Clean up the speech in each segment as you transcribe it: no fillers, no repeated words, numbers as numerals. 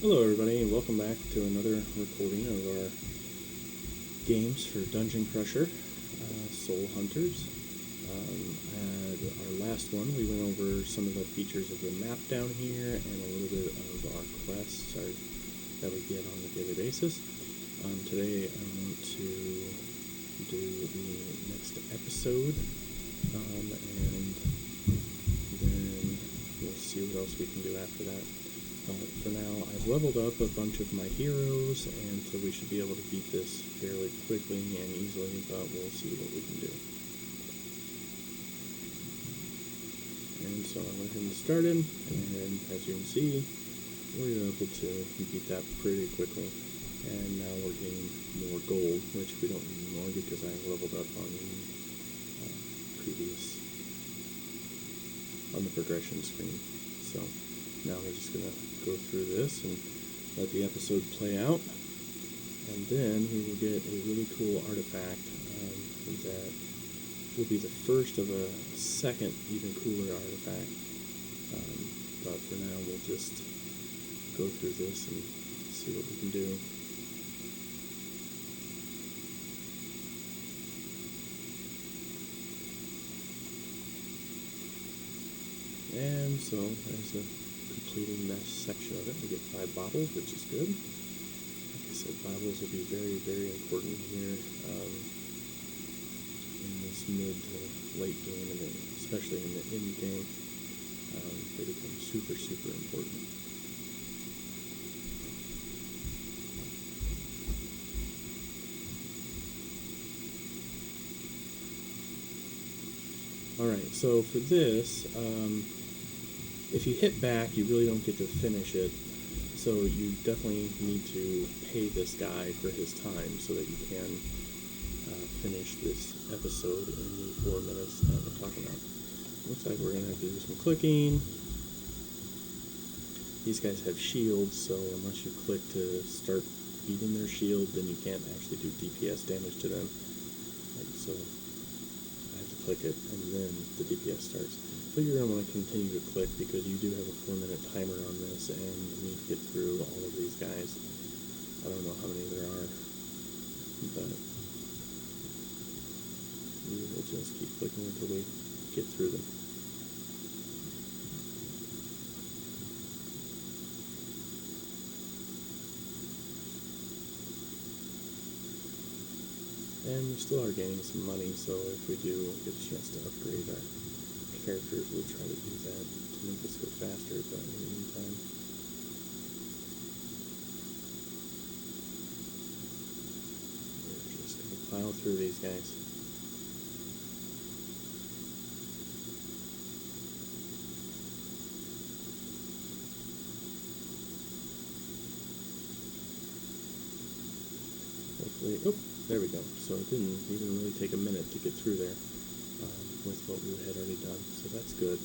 Hello everybody and welcome back to another recording of our games for Dungeon Crusher, Soul Hunters. And our last one, we went over some of the features of the map down here and a little bit of our quests that we get on a daily basis. Today I want to do the next episode, and then we'll see what else we can do after that. For now, I've leveled up a bunch of my heroes, and so we should be able to beat this fairly quickly and easily, but we'll see what we can do. And so I went ahead and started, and as you can see, we're able to beat that pretty quickly. And now we're getting more gold, which we don't need anymore because I leveled up on the progression screen. So now we're just going to go through this and let the episode play out, and then we will get a really cool artifact that will be the first of a second even cooler artifact, but for now we'll just go through this and see what we can do. And so there's the completing that section of it. We get 5 bottles, which is good. Like I said, bottles will be very, very important here in this mid to late game, and especially in the end game. They become super, super important. Alright, so for this, if you hit back, you really don't get to finish it, so you definitely need to pay this guy for his time so that you can finish this episode in the 4 minutes that we're talking about. Looks like we're going to have to do some clicking. These guys have shields, so unless you click to start beating their shield, then you can't actually do DPS damage to them. Like so, I have to click it, and then the DPS starts. So you're going to want to continue to click because you do have a 4-minute timer on this, and you need to get through all of these guys. I don't know how many there are, but we will just keep clicking until we get through them. And we still are gaining some money, so if we do get a chance to upgrade our characters, we'll try to do that to make this go faster, but in the meantime, we're just going to plow through these guys. Hopefully, oh, there we go. So it didn't even really take a minute to get through there with what we had already done, so that's good.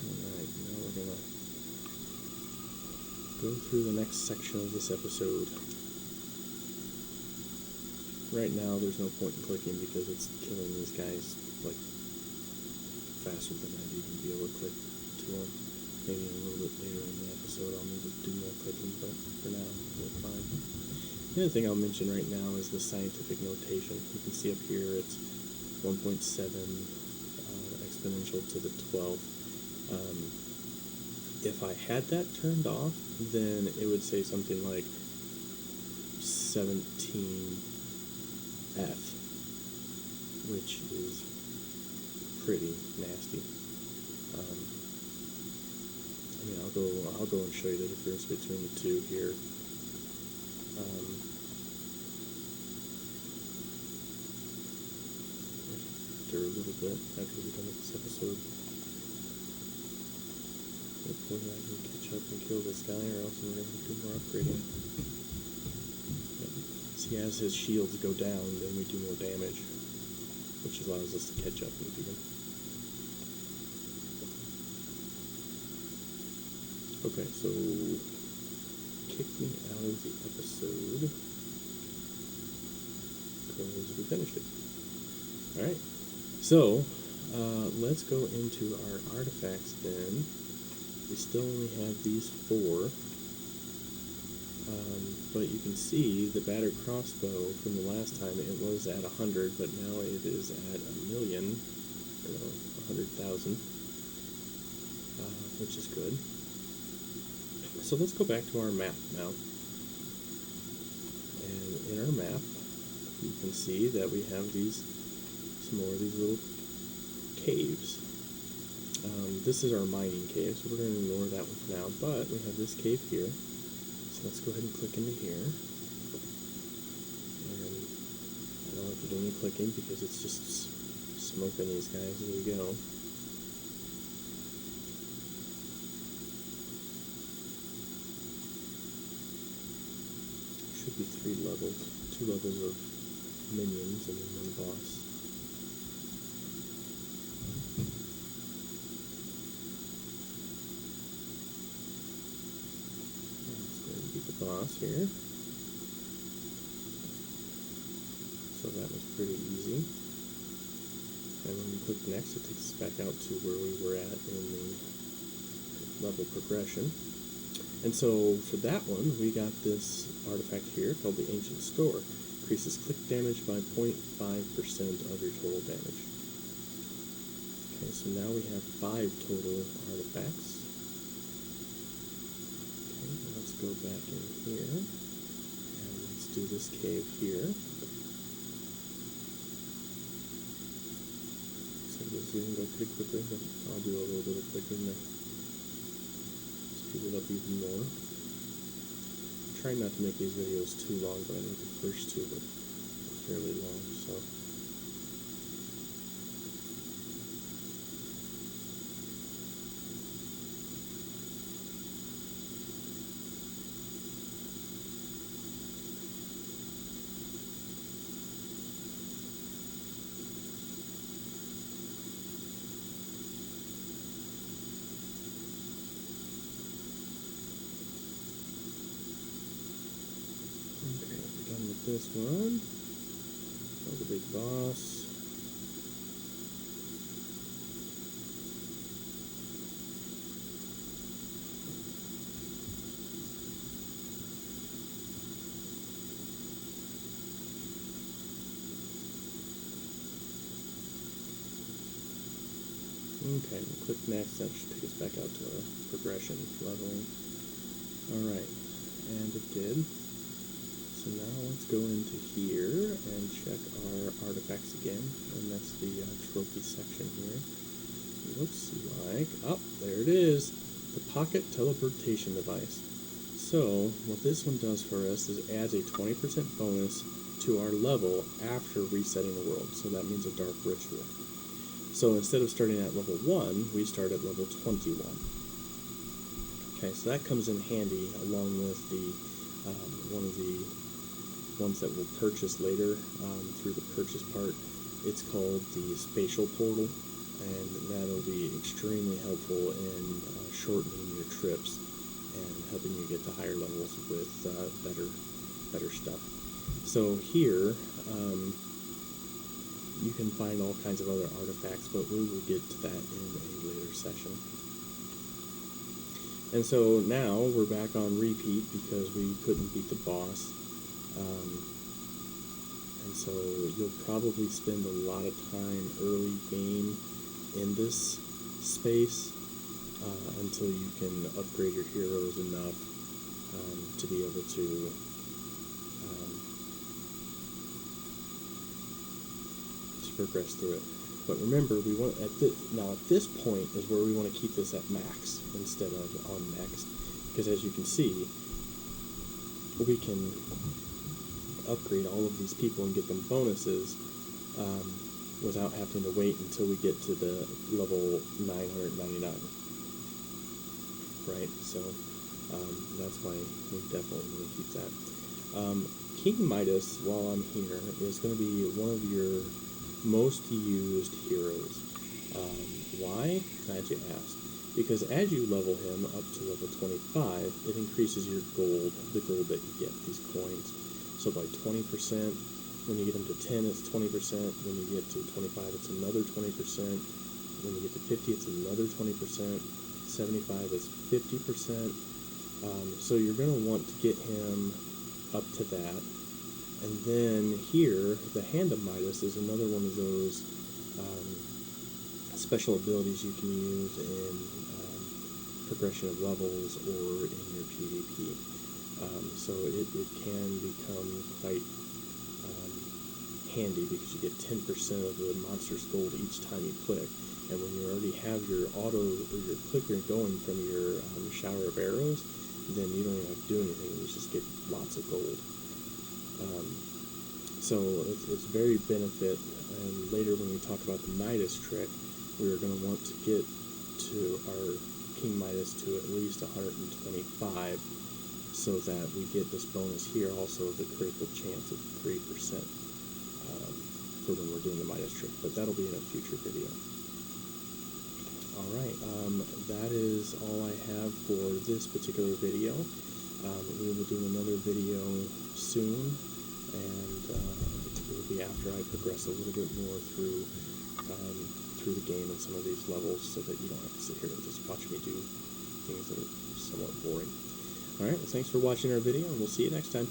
Alright, now we're going to go through the next section of this episode. Right now there's no point in clicking because it's killing these guys like faster than I'd even be able to click to them. Maybe a little bit later in the episode I'll need to do more clicking, but for now we're fine. The other thing I'll mention right now is the scientific notation. You can see up here it's 1.7 exponential to the 12th. If I had that turned off, then it would say something like 17F, which is pretty nasty. I mean, I'll go and show you the difference between the two here. After a little bit, after we're done with this episode, hopefully I can catch up and kill this guy, or else I'm going to do more upgrading. See, as his shields go down, then we do more damage, which allows us to catch up and beat him. Okay, so kick me out of the episode because we finished it. Alright, so let's go into our artifacts then we still only have these 4. But you can see the battered crossbow from the last time, it was at 100, but now it is at 1,000,000, or 100,000, which is good. So let's go back to our map now. And in our map, you can see that we have some more of these little caves. This is our mining cave, so we're going to ignore that one for now, but we have this cave here. So let's go ahead and click into here. And I don't have to do any clicking because it's just smoking these guys as we go. Should be 3 levels, 2 levels of minions and then 1 boss. Boss here. So that was pretty easy. And when we click next, it takes us back out to where we were at in the level progression. And so for that one, we got this artifact here called the Ancient Store. Increases click damage by 0.5% of your total damage. Okay, so now we have 5 total artifacts. Go back in here, and let's do this cave here. So this is going to go pretty quickly, but I'll do a little bit of clicking to speed it up even more. I'm trying not to make these videos too long, but I think the first 2 were fairly long, so. This one, oh, the big boss. Okay, we'll click next. That should take us back out to a progression leveling. Alright, and it did. So now let's go into here and check our artifacts again, and that's the trophy section here. It looks like, oh, there it is, the pocket teleportation device. So what this one does for us is adds a 20% bonus to our level after resetting the world. So that means a dark ritual. So instead of starting at level 1, we start at level 21. Okay, so that comes in handy along with the one of the ones that we'll purchase later through the purchase part. It's called the spatial portal, and that'll be extremely helpful in shortening your trips and helping you get to higher levels with better stuff. So here you can find all kinds of other artifacts, but we will get to that in a later session. And so now we're back on repeat because we couldn't beat the boss. And so you'll probably spend a lot of time early game in this space until you can upgrade your heroes enough to be able to progress through it. But remember, we want at this point is where we want to keep this at max instead of on next, because as you can see, we can upgrade all of these people and get them bonuses without having to wait until we get to the level 999. Right, so that's why we definitely want to keep that. King Midas, while I'm here, is going to be one of your most used heroes. Why? Glad you asked. Because as you level him up to level 25, it increases your gold, the gold that you get, these coins. So by 20%, when you get him to 10, it's 20%. When you get to 25, it's another 20%. When you get to 50, it's another 20%. 60, 75 is 50%. So you're going to want to get him up to that. And then here, the Hand of Midas is another one of those special abilities you can use in progression of levels or in your PvP. So it can become quite handy because you get 10% of the monster's gold each time you click. And when you already have your your clicker going from your shower of arrows, then you don't even have to do anything. You just get lots of gold. So it's very benefit. And later when we talk about the Midas trick, we're going to want to get to our King Midas to at least 125, so that we get this bonus here also of the critical chance of 3% for when we're doing the Midas trick. But that'll be in a future video. Alright, that is all I have for this particular video. We will do another video soon, and it will be after I progress a little bit more through the game and some of these levels, so that you don't have to sit here and just watch me do things that are somewhat boring. Alright, well, thanks for watching our video, and we'll see you next time.